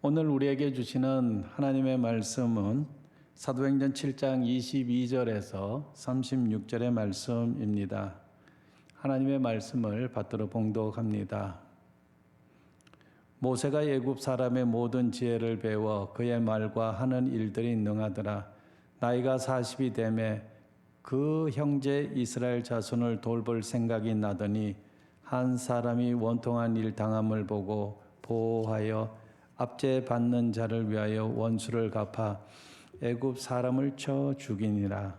오늘 우리에게 주시는 하나님의 말씀은 사도행전 7장 22절에서 36절의 말씀입니다. 하나님의 말씀을 받들어 봉독합니다. 모세가 애굽 사람의 모든 지혜를 배워 그의 말과 하는 일들이 능하더라. 나이가 40이 되매 그 형제 이스라엘 자손을 돌볼 생각이 나더니 한 사람이 원통한 일 당함을 보고 보호하여 압제 받는 자를 위하여 원수를 갚아 애굽 사람을 쳐 죽이니라.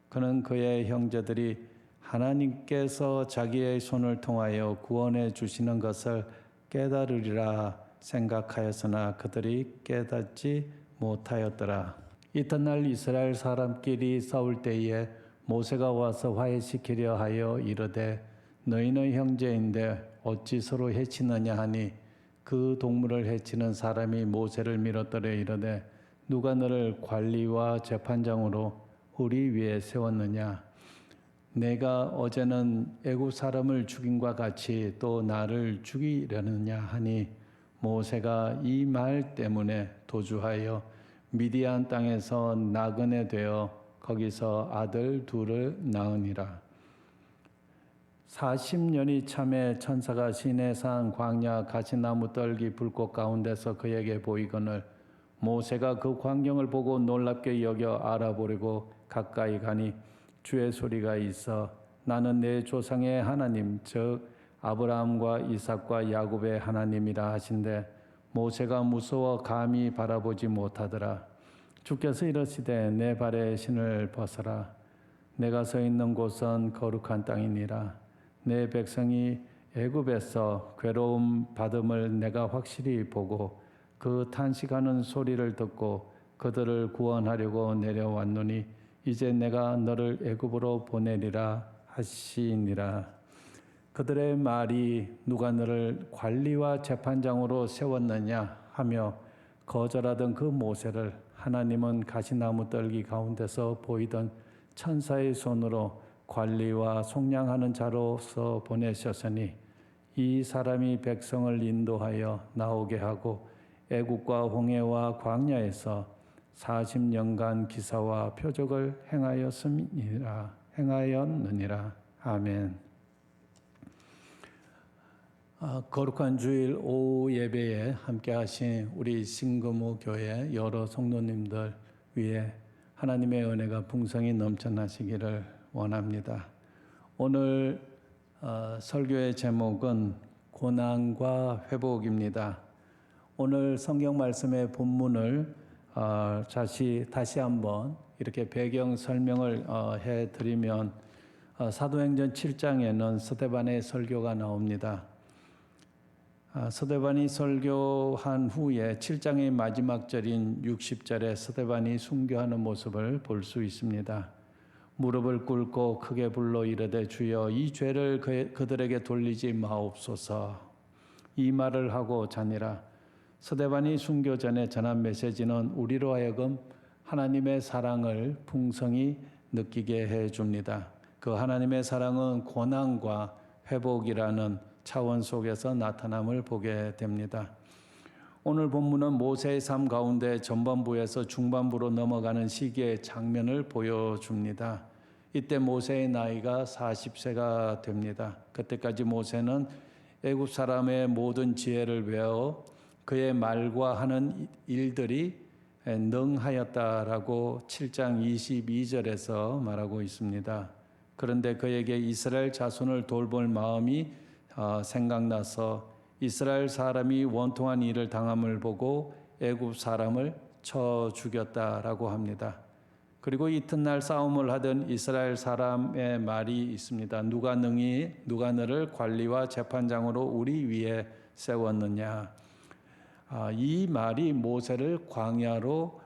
그는 그의 형제들이 하나님께서 자기의 손을 통하여 구원해 주시는 것을 깨달으리라 생각하였으나 그들이 깨닫지 못하였더라. 이튿날 이스라엘 사람끼리 싸울 때에 모세가 와서 화해시키려 하여 이르되 너희는 형제인데 어찌 서로 해치느냐 하니 그 동물을 해치는 사람이 모세를 밀어뜨려 이르되 누가 너를 관리와 재판장으로 우리 위에 세웠느냐? 내가 어제는 애굽 사람을 죽임과 같이 또 나를 죽이려느냐 하니 모세가 이 말 때문에 도주하여 미디안 땅에서 나그네 되어 거기서 아들 둘을 낳으니라. 40년이 참에 천사가 시내산 광야 가시나무 떨기 불꽃 가운데서 그에게 보이거늘 모세가 그 광경을 보고 놀랍게 여겨 알아보려고 가까이 가니 주의 소리가 있어 나는 내 조상의 하나님 즉 아브라함과 이삭과 야곱의 하나님이라 하신대 모세가 무서워 감히 바라보지 못하더라. 주께서 이르시되 내 발에 신을 벗어라. 내가 서 있는 곳은 거룩한 땅이니라. 내 백성이 애굽에서 괴로움 받음을 내가 확실히 보고 그 탄식하는 소리를 듣고 그들을 구원하려고 내려왔노니 이제 내가 너를 애굽으로 보내리라 하시니라. 그들의 말이 누가 너를 관리와 재판장으로 세웠느냐 하며 거절하던 그 모세를 하나님은 가시나무 떨기 가운데서 보이던 천사의 손으로 관리와 속량하는 자로서 보내셨으니 이 사람이 백성을 인도하여 나오게 하고 애국과 홍해와 광야에서 40년간 기사와 표적을 행하였느니라. 아멘. 거룩한 주일 오후 예배에 함께하신 우리 신금호 교회 여러 성도님들 위해 하나님의 은혜가 풍성히 넘쳐나시기를 원합니다. 오늘 설교의 제목은 고난과 회복입니다. 오늘 성경 말씀의 본문을 다시 한번 이렇게 배경 설명을 해드리면 사도행전 7장에는 스데반의 설교가 나옵니다. 스데반이 설교한 후에 7장의 마지막 절인 60절에 스데반이 순교하는 모습을 볼 수 있습니다. 무릎을 꿇고 크게 불러 이르되 주여 이 죄를 그들에게 돌리지 마옵소서. 이 말을 하고 자니라. 스데반이 순교 전에 전한 메시지는 우리로 하여금 하나님의 사랑을 풍성히 느끼게 해줍니다. 그 하나님의 사랑은 고난과 회복이라는 차원 속에서 나타남을 보게 됩니다. 오늘 본문은 모세의 삶 가운데 전반부에서 중반부로 넘어가는 시기의 장면을 보여줍니다. 이때 모세의 나이가 40세가 됩니다. 그때까지 모세는 애굽 사람의 모든 지혜를 외워 그의 말과 하는 일들이 능하였다라고 7장 22절에서 말하고 있습니다. 그런데 그에게 이스라엘 자손을 돌볼 마음이 생각나서 이스라엘 사람이 원통한 일을 당함을 보고 애굽 사람을 쳐 죽였다라고 합니다. 그리고 이튿날 싸움을 하던 이스라엘 사람의 말이 있습니다. 누가 너를 관리와 재판장으로 우리 위에 세웠느냐. 이 말이 모세를 광야로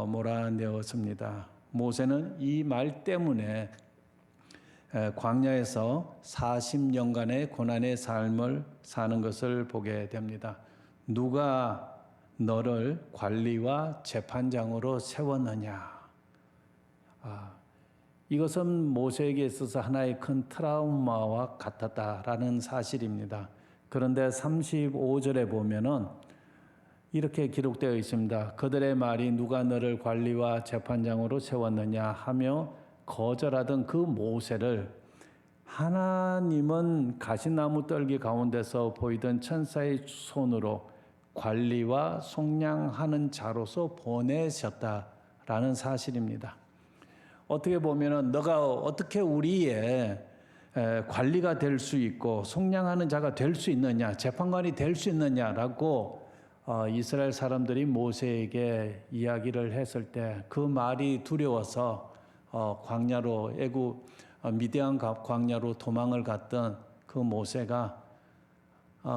몰아내었습니다. 모세는 이 말 때문에 광야에서 40년간의 고난의 삶을 사는 것을 보게 됩니다. 누가 너를 관리와 재판장으로 세웠느냐. 이것은 모세에게 있어서 하나의 큰 트라우마와 같았다라는 사실입니다. 그런데 35절에 보면은 이렇게 기록되어 있습니다. 그들의 말이 누가 너를 관리와 재판장으로 세웠느냐 하며 거절하던 그 모세를 하나님은 가시나무 떨기 가운데서 보이던 천사의 손으로 관리와 속량하는 자로서 보내셨다라는 사실입니다. 어떻게 보면은 너가 어떻게 우리의 관리가 될 수 있고 속량하는 자가 될 수 있느냐, 재판관이 될 수 있느냐라고 이스라엘 사람들이 모세에게 이야기를 했을 때 그 말이 두려워서 광야로 미디안 광야로 도망을 갔던 그 모세가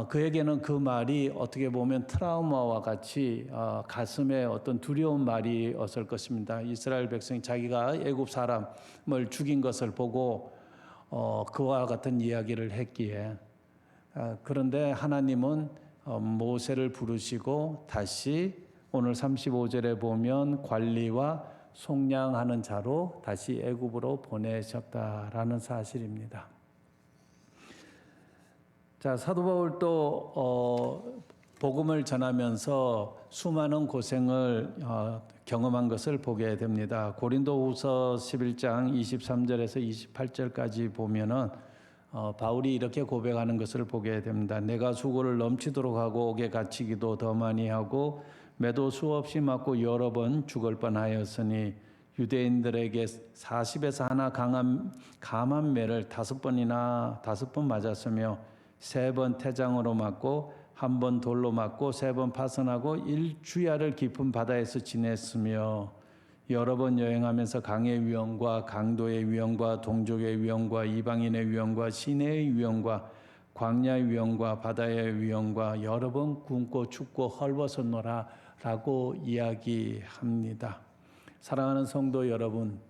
그에게는 그 말이 어떻게 보면 트라우마와 같이 가슴에 어떤 두려운 말이었을 것입니다. 이스라엘 백성이 자기가 애굽 사람을 죽인 것을 보고 그와 같은 이야기를 했기에 그런데 하나님은 모세를 부르시고 다시 오늘 35절에 보면 관리와 속량하는 자로 다시 애굽으로 보내셨다라는 사실입니다. 자, 사도 바울도 복음을 전하면서 수많은 고생을 경험한 것을 보게 됩니다. 고린도후서 11장 23절에서 28절까지 보면은 바울이 이렇게 고백하는 것을 보게 됩니다. 내가 수고를 넘치도록 하고 옥에 갇히기도 더 많이 하고 매도 수없이 맞고 여러 번 죽을 뻔하였으니 유대인들에게 40에서 하나 감한 매를 5번 맞았으며 3번 태장으로 맞고 1번 돌로 맞고 3번 파선하고 1주야를 깊은 바다에서 지냈으며 여러 번 여행하면서 강의 위험과 강도의 위험과 동족의 위험과 이방인의 위험과 시내의 위험과 광야의 위험과 바다의 위험과 여러 번 굶고 춥고 헐벗었노라 라고 이야기합니다. 사랑하는 성도 여러분,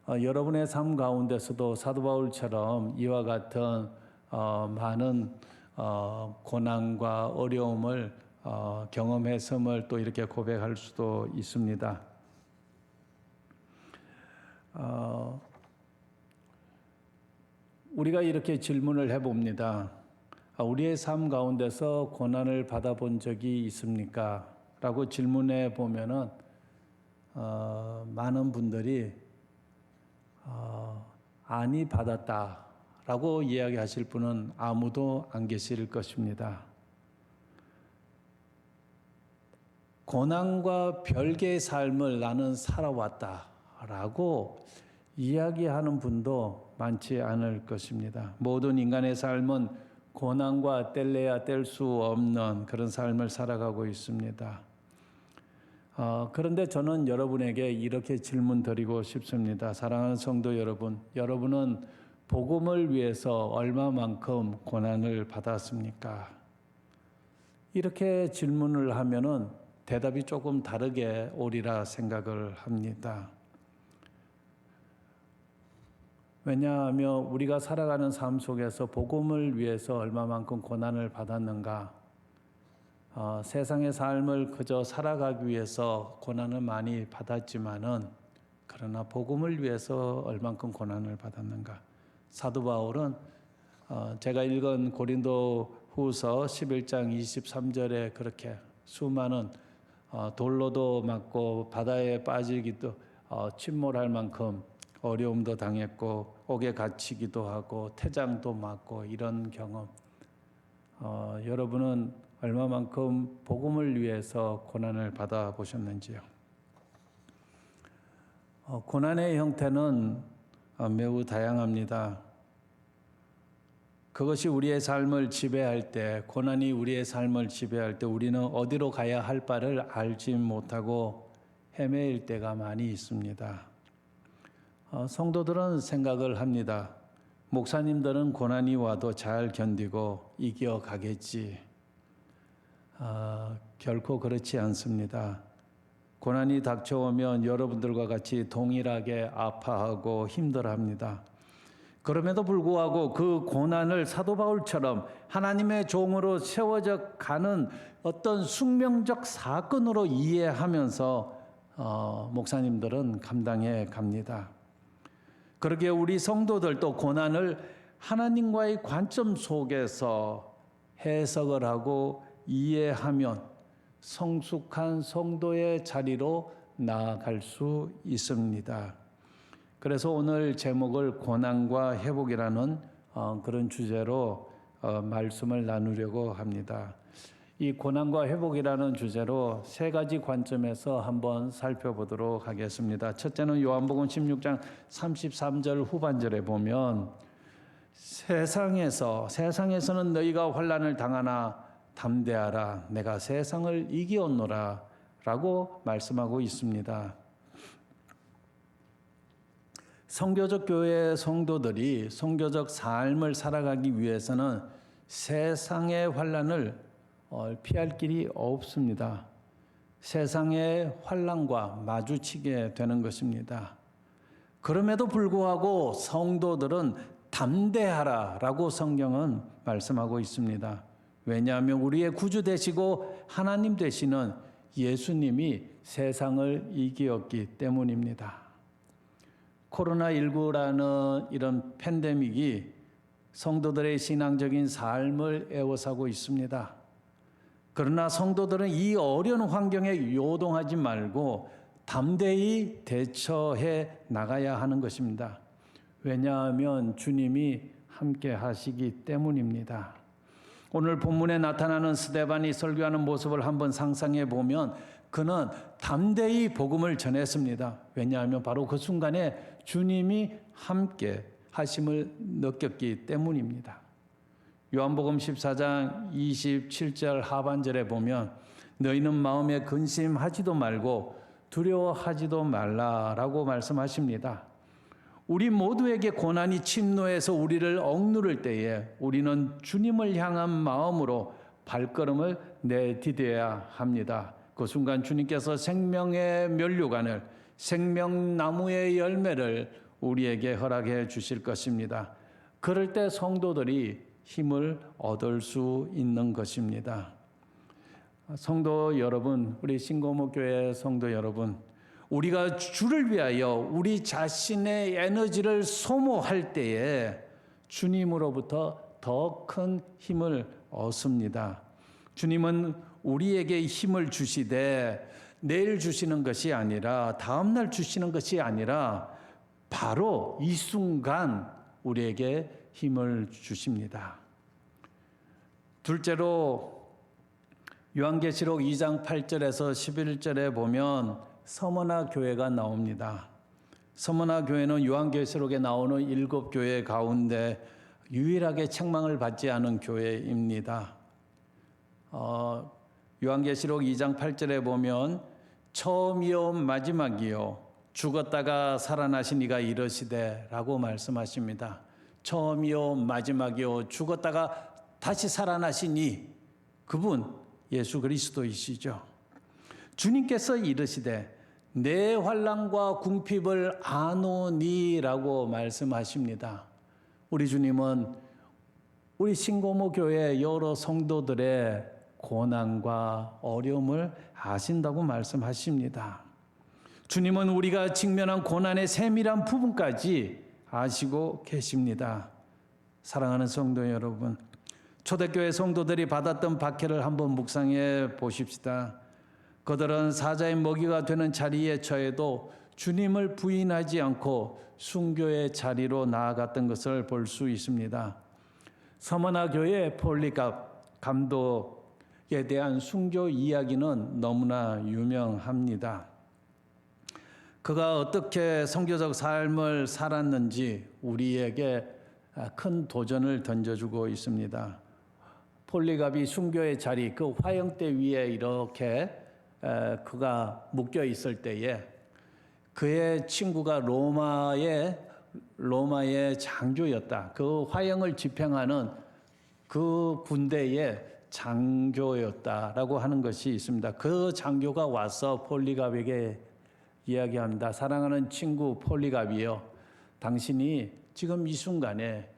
여러분의 삶 가운데서도 사도 바울처럼 이와 같은 많은 고난과 어려움을 경험했음을 또 이렇게 고백할 수도 있습니다. 우리가 이렇게 질문을 해봅니다. 우리의 삶 가운데서 고난을 받아본 적이 있습니까? 라고 질문해 보면은 많은 분들이 아니 받았다 라고 이야기하실 분은 아무도 안 계실 것입니다. 고난과 별개의 삶을 나는 살아왔다 라고 이야기하는 분도 많지 않을 것입니다. 모든 인간의 삶은 고난과 뗄래야 뗄 수 없는 그런 삶을 살아가고 있습니다. 그런데 저는 여러분에게 이렇게 질문 드리고 싶습니다. 사랑하는 성도 여러분, 여러분은 복음을 위해서 얼마만큼 고난을 받았습니까? 이렇게 질문을 하면은 대답이 조금 다르게 오리라 생각을 합니다. 왜냐하면 우리가 살아가는 삶 속에서 복음을 위해서 얼마만큼 고난을 받았는가? 세상의 삶을 그저 살아가기 위해서 고난을 많이 받았지만은 그러나 복음을 위해서 얼만큼 고난을 받았는가? 사도 바울은 제가 읽은 고린도후서 11장 23절에 그렇게 수많은 돌로도 맞고 바다에 빠지기도 침몰할 만큼 어려움도 당했고 옥에 갇히기도 하고 태장도 맞고 이런 경험 여러분은 얼마만큼 복음을 위해서 고난을 받아보셨는지요? 고난의 형태는 매우 다양합니다. 그것이 우리의 삶을 지배할 때, 고난이 우리의 삶을 지배할 때 우리는 어디로 가야 할 바를 알지 못하고 헤매일 때가 많이 있습니다. 성도들은 생각을 합니다. 목사님들은 고난이 와도 잘 견디고 이겨가겠지. 결코 그렇지 않습니다. 고난이 닥쳐오면 여러분들과 같이 동일하게 아파하고 힘들어합니다. 그럼에도 불구하고 그 고난을 사도 바울처럼 하나님의 종으로 세워져 가는 어떤 숙명적 사건으로 이해하면서 목사님들은 감당해 갑니다. 그러기에 우리 성도들도 고난을 하나님과의 관점 속에서 해석을 하고 이해하면 성숙한 성도의 자리로 나아갈 수 있습니다. 그래서 오늘 제목을 고난과 회복이라는 그런 주제로 말씀을 나누려고 합니다. 이 고난과 회복이라는 주제로 세 가지 관점에서 한번 살펴보도록 하겠습니다. 첫째는 요한복음 16장 33절 후반절에 보면 세상에서는 너희가 환난을 당하나 담대하라 내가 세상을 이기었노라 라고 말씀하고 있습니다. 선교적 교회 성도들이 선교적 삶을 살아가기 위해서는 세상의 환난을 피할 길이 없습니다. 세상의 환난과 마주치게 되는 것입니다. 그럼에도 불구하고 성도들은 담대하라라고 성경은 말씀하고 있습니다. 왜냐하면 우리의 구주 되시고 하나님 되시는 예수님이 세상을 이기었기 때문입니다. 코로나19라는 이런 팬데믹이 성도들의 신앙적인 삶을 애워싸고 있습니다. 그러나 성도들은 이 어려운 환경에 요동하지 말고 담대히 대처해 나가야 하는 것입니다. 왜냐하면 주님이 함께 하시기 때문입니다. 오늘 본문에 나타나는 스데반이 설교하는 모습을 한번 상상해 보면 그는 담대히 복음을 전했습니다. 왜냐하면 바로 그 순간에 주님이 함께 하심을 느꼈기 때문입니다. 요한복음 14장 27절 하반절에 보면 너희는 마음에 근심하지도 말고 두려워하지도 말라라고 말씀하십니다. 우리 모두에게 고난이 침노해서 우리를 억누를 때에 우리는 주님을 향한 마음으로 발걸음을 내디뎌야 합니다. 그 순간 주님께서 생명의 면류관을 생명나무의 열매를 우리에게 허락해 주실 것입니다. 그럴 때 성도들이 힘을 얻을 수 있는 것입니다. 성도 여러분, 우리 신고목교회 성도 여러분, 우리가 주를 위하여 우리 자신의 에너지를 소모할 때에 주님으로부터 더 큰 힘을 얻습니다. 주님은 우리에게 힘을 주시되 내일 주시는 것이 아니라 다음 날 주시는 것이 아니라 바로 이 순간 우리에게 힘을 주십니다. 둘째로 요한계시록 2장 8절에서 11절에 보면 서머나 교회가 나옵니다. 서머나 교회는 요한계시록에 나오는 7교회 가운데 유일하게 책망을 받지 않은 교회입니다. 요한계시록 2장 8절에 보면 처음이요 마지막이요 죽었다가 살아나신 이가 이르시되 라고 말씀하십니다. 처음이요 마지막이요 죽었다가 다시 살아나신 이 그분 예수 그리스도이시죠. 주님께서 이르시되 내 환난과 궁핍을 아노니라고 말씀하십니다. 우리 주님은 우리 신고모 교회 여러 성도들의 고난과 어려움을 아신다고 말씀하십니다. 주님은 우리가 직면한 고난의 세밀한 부분까지 아시고 계십니다. 사랑하는 성도 여러분, 초대교회 성도들이 받았던 박해를 한번 묵상해 보십시다. 그들은 사자의 먹이가 되는 자리에 처해도 주님을 부인하지 않고 순교의 자리로 나아갔던 것을 볼 수 있습니다. 서머나 교회 폴리갑 감독에 대한 순교 이야기는 너무나 유명합니다. 그가 어떻게 선교적 삶을 살았는지 우리에게 큰 도전을 던져주고 있습니다. 폴리갑이 순교의 자리, 그 화형대 위에 이렇게 그가 묶여 있을 때에 그의 친구가 로마의 장교였다. 그 화형을 집행하는 그 군대의 장교였다라고 하는 것이 있습니다. 그 장교가 와서 폴리갑에게 이야기합니다. 사랑하는 친구 폴리갑이여, 당신이 지금 이 순간에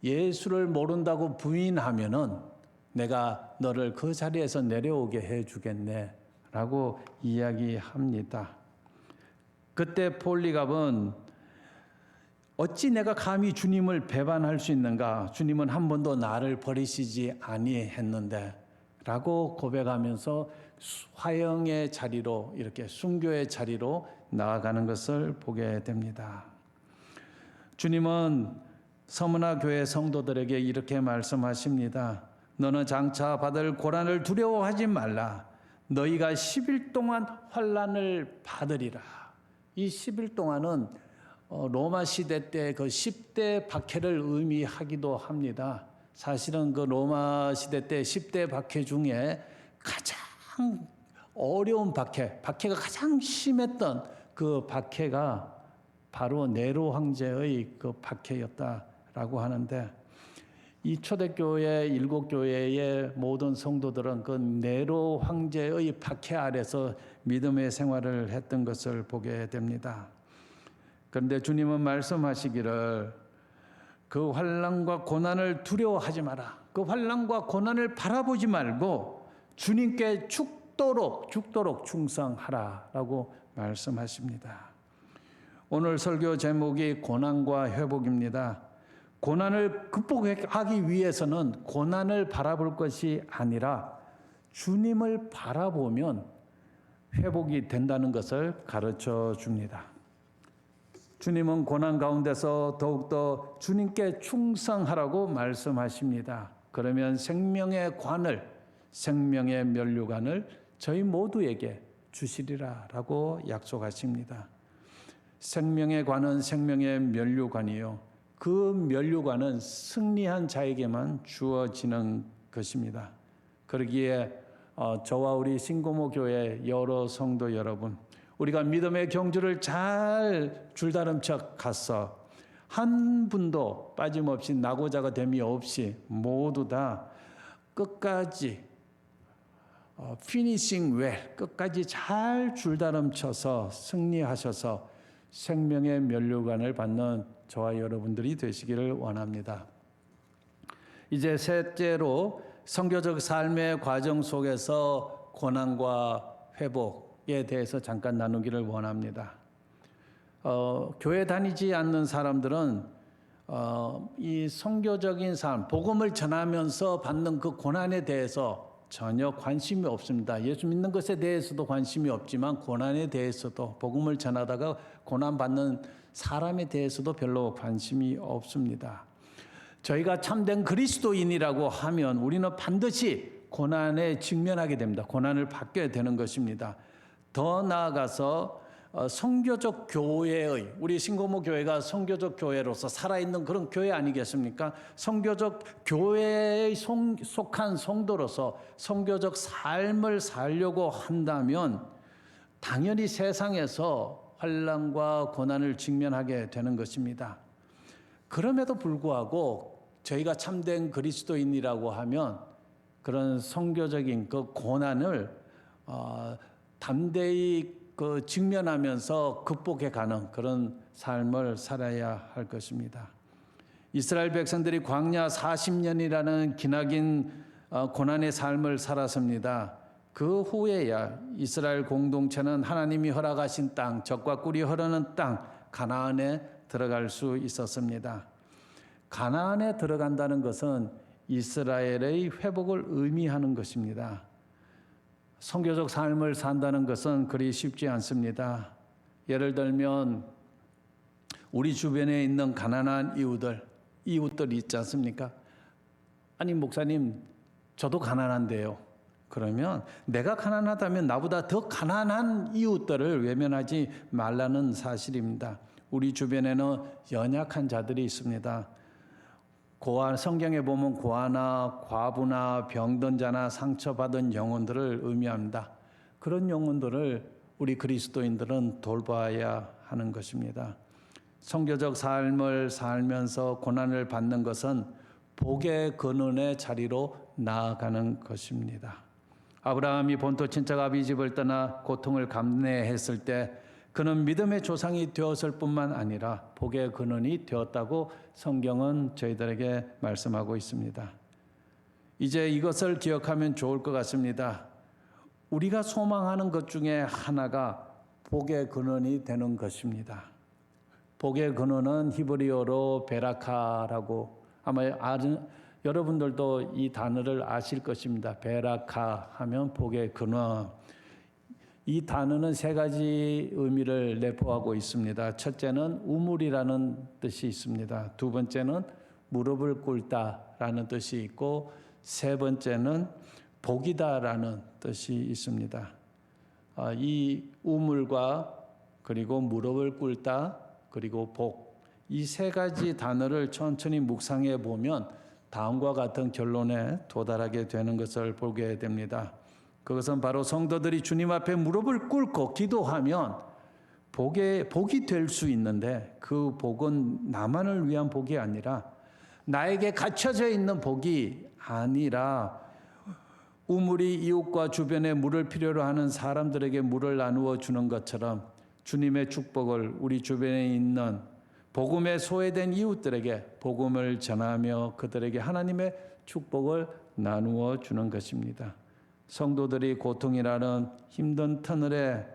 예수를 모른다고 부인하면은 내가 너를 그 자리에서 내려오게 해주겠네 라고 이야기합니다. 그때 폴리갑은 어찌 내가 감히 주님을 배반할 수 있는가? 주님은 한 번도 나를 버리시지 아니했는데 라고 고백하면서 화형의 자리로, 이렇게 순교의 자리로 나아가는 것을 보게 됩니다. 주님은 서문화 교회 성도들에게 이렇게 말씀하십니다. 너는 장차 받을 고난을 두려워하지 말라. 너희가 10일 동안 환난을 받으리라. 이 10일 동안은 로마 시대 때 그 10대 박해를 의미하기도 합니다. 사실은 그 로마 시대 때 10대 박해 중에 가장 어려운 박해가 가장 심했던 그 박해가 바로 네로 황제의 그 박해였다라고 하는데, 이 초대교회 7교회의 모든 성도들은 그 네로 황제의 박해 아래서 믿음의 생활을 했던 것을 보게 됩니다. 그런데 주님은 말씀하시기를 그 환난과 고난을 두려워하지 마라. 그 환난과 고난을 바라보지 말고 주님께 죽도록 충성하라라고 말씀하십니다. 오늘 설교 제목이 고난과 회복입니다. 고난을 극복하기 위해서는 고난을 바라볼 것이 아니라 주님을 바라보면 회복이 된다는 것을 가르쳐 줍니다. 주님은 고난 가운데서 더욱더 주님께 충성하라고 말씀하십니다. 그러면 생명의 관을, 생명의 면류관을 저희 모두에게 주시리라라고 약속하십니다. 생명의 관은 생명의 면류관이요, 그 면류관은 승리한 자에게만 주어지는 것입니다. 그러기에 저와 우리 신고모 교회 여러 성도 여러분, 우리가 믿음의 경주를 잘 줄다름쳐 가서 한 분도 빠짐없이 나고자가 됨이 없이 모두 다 끝까지 피니싱 웰, 끝까지 잘 줄다름쳐서 승리하셔서 생명의 면류관을 받는 저와 여러분들이 되시기를 원합니다. 이제 셋째로 선교적 삶의 과정 속에서 고난과 회복에 대해서 잠깐 나누기를 원합니다. 교회 다니지 않는 사람들은 이 선교적인 삶, 복음을 전하면서 받는 그 고난에 대해서 전혀 관심이 없습니다. 예수 믿는 것에 대해서도 관심이 없지만 고난에 대해서도, 복음을 전하다가 고난받는 사람에 대해서도 별로 관심이 없습니다. 저희가 참된 그리스도인이라고 하면 우리는 반드시 고난에 직면하게 됩니다. 고난을 받게 되는 것입니다. 더 나아가서 선교적 교회의, 우리 신고모 교회가 선교적 교회로서 살아있는 그런 교회 아니겠습니까? 선교적 교회에 속한 성도로서 선교적 삶을 살려고 한다면 당연히 세상에서 환난과 고난을 직면하게 되는 것입니다. 그럼에도 불구하고 저희가 참된 그리스도인이라고 하면 그런 선교적인 그 고난을 담대히 직면하면서 극복해가는 그런 삶을 살아야 할 것입니다. 이스라엘 백성들이 광야 40년이라는 기나긴 고난의 삶을 살았습니다. 그 후에야 이스라엘 공동체는 하나님이 허락하신 땅, 젖과 꿀이 흐르는 땅 가나안에 들어갈 수 있었습니다. 가나안에 들어간다는 것은 이스라엘의 회복을 의미하는 것입니다. 선교적 삶을 산다는 것은 그리 쉽지 않습니다. 예를 들면 우리 주변에 있는 가난한 이웃들 있지 않습니까? 아니 목사님, 저도 가난한데요. 그러면 내가 가난하다면 나보다 더 가난한 이웃들을 외면하지 말라는 사실입니다. 우리 주변에는 연약한 자들이 있습니다. 성경에 보면 고아나 과부나 병든 자나 상처받은 영혼들을 의미합니다. 그런 영혼들을 우리 그리스도인들은 돌봐야 하는 것입니다. 선교적 삶을 살면서 고난을 받는 것은 복의 근원의 자리로 나아가는 것입니다. 아브라함이 본토 친척 아비 집을 떠나 고통을 감내했을 때 그는 믿음의 조상이 되었을 뿐만 아니라 복의 근원이 되었다고 성경은 저희들에게 말씀하고 있습니다. 이제 이것을 기억하면 좋을 것 같습니다. 우리가 소망하는 것 중에 하나가 복의 근원이 되는 것입니다. 복의 근원은 히브리어로 베라카라고, 아마 여러분들도 이 단어를 아실 것입니다. 베라카 하면 복의 근원. 이 단어는 세 가지 의미를 내포하고 있습니다. 첫째는 우물이라는 뜻이 있습니다. 두 번째는 무릎을 꿇다라는 뜻이 있고, 세 번째는 복이다라는 뜻이 있습니다. 이 우물과 그리고 무릎을 꿇다 그리고 복, 이 세 가지 단어를 천천히 묵상해 보면 다음과 같은 결론에 도달하게 되는 것을 보게 됩니다. 그것은 바로 성도들이 주님 앞에 무릎을 꿇고 기도하면 복이 될 수 있는데, 그 복은 나만을 위한 복이 아니라 나에게 갖춰져 있는 복이 아니라 우물이 이웃과 주변에 물을 필요로 하는 사람들에게 물을 나누어 주는 것처럼 주님의 축복을 우리 주변에 있는 복음에 소외된 이웃들에게 복음을 전하며 그들에게 하나님의 축복을 나누어 주는 것입니다. 성도들이 고통이라는 힘든 터널을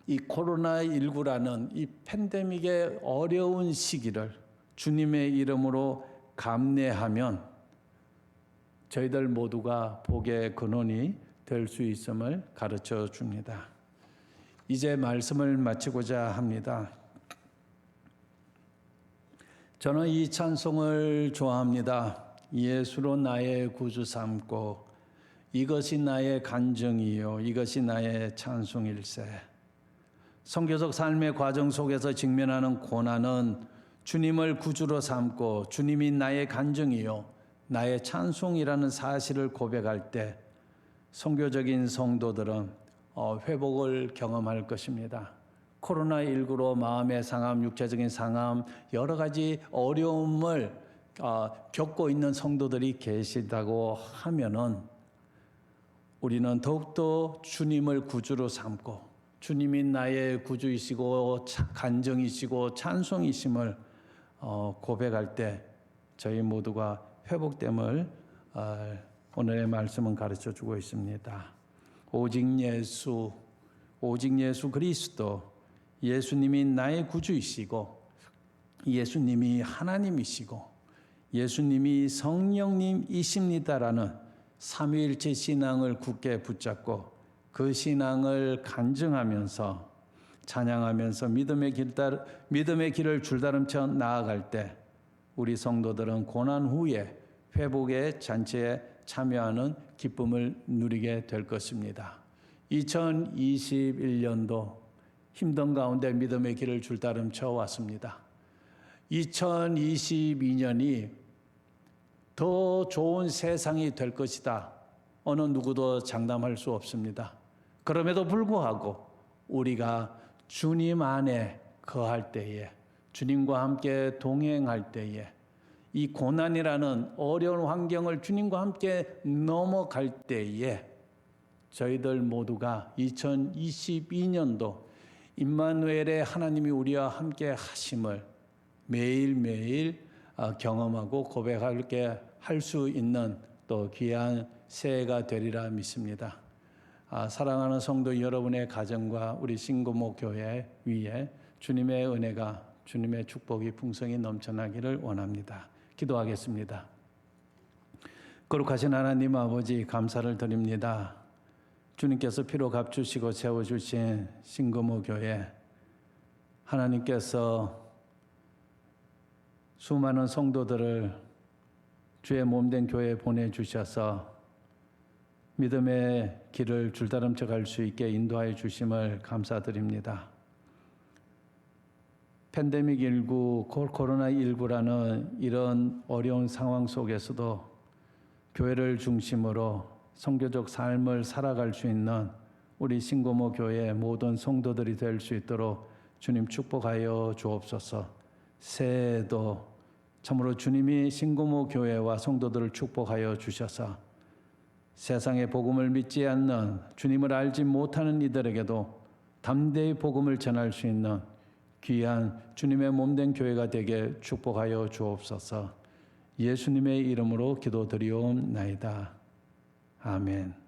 이 코로나19라는 이 팬데믹의 어려운 시기를 주님의 이름으로 감내하면 저희들 모두가 복의 근원이 될 수 있음을 가르쳐 줍니다. 이제 말씀을 마치고자 합니다. 저는 이 찬송을 좋아합니다. 예수로 나의 구주 삼고 이것이 나의 간증이요 이것이 나의 찬송일세. 선교적 삶의 과정 속에서 직면하는 고난은 주님을 구주로 삼고 주님이 나의 간증이요 나의 찬송이라는 사실을 고백할 때 선교적인 성도들은 회복을 경험할 것입니다. 코로나19로 마음의 상함, 육체적인 상함, 여러 가지 어려움을 겪고 있는 성도들이 계시다고 하면은 우리는 더욱더 주님을 구주로 삼고 주님이 나의 구주이시고 간증이시고 찬송이심을 고백할 때 저희 모두가 회복됨을 오늘의 말씀은 가르쳐 주고 있습니다. 오직 예수 그리스도, 예수님이 나의 구주이시고 예수님이 하나님이시고 예수님이 성령님이십니다라는 삼위일체 신앙을 굳게 붙잡고 그 신앙을 간증하면서 찬양하면서 믿음의 길을 줄다름쳐 나아갈 때 우리 성도들은 고난 후에 회복의 잔치에 참여하는 기쁨을 누리게 될 것입니다. 2021년도 힘든 가운데 믿음의 길을 줄다름쳐 왔습니다. 2022년이 더 좋은 세상이 될 것이다. 어느 누구도 장담할 수 없습니다. 그럼에도 불구하고 우리가 주님 안에 거할 때에, 주님과 함께 동행할 때에, 이 고난이라는 어려운 환경을 주님과 함께 넘어갈 때에 저희들 모두가 2022년도 임마누엘의 하나님이 우리와 함께 하심을 매일매일 경험하고 고백하게 할 수 있는 또 귀한 새해가 되리라 믿습니다. 사랑하는 성도 여러분의 가정과 우리 신고모 교회 위에 주님의 은혜가, 주님의 축복이 풍성히 넘쳐나기를 원합니다. 기도하겠습니다. 거룩하신 하나님 아버지, 감사를 드립니다. 주님께서 피로 값주시고 세워주신 신고모 교회, 하나님께서 수많은 성도들을 주의 몸된 교회에 보내주셔서 믿음의 길을 줄다름쳐 갈 수 있게 인도하여 주심을 감사드립니다. 팬데믹19, 코로나19라는 이런 어려운 상황 속에서도 교회를 중심으로 선교적 삶을 살아갈 수 있는 우리 신고모 교회 모든 성도들이 될 수 있도록 주님 축복하여 주옵소서. 새해에도 참으로 주님이 신고모 교회와 성도들을 축복하여 주셔서 세상의 복음을 믿지 않는, 주님을 알지 못하는 이들에게도 담대히 복음을 전할 수 있는 귀한 주님의 몸된 교회가 되게 축복하여 주옵소서. 예수님의 이름으로 기도드리옵나이다. 아멘.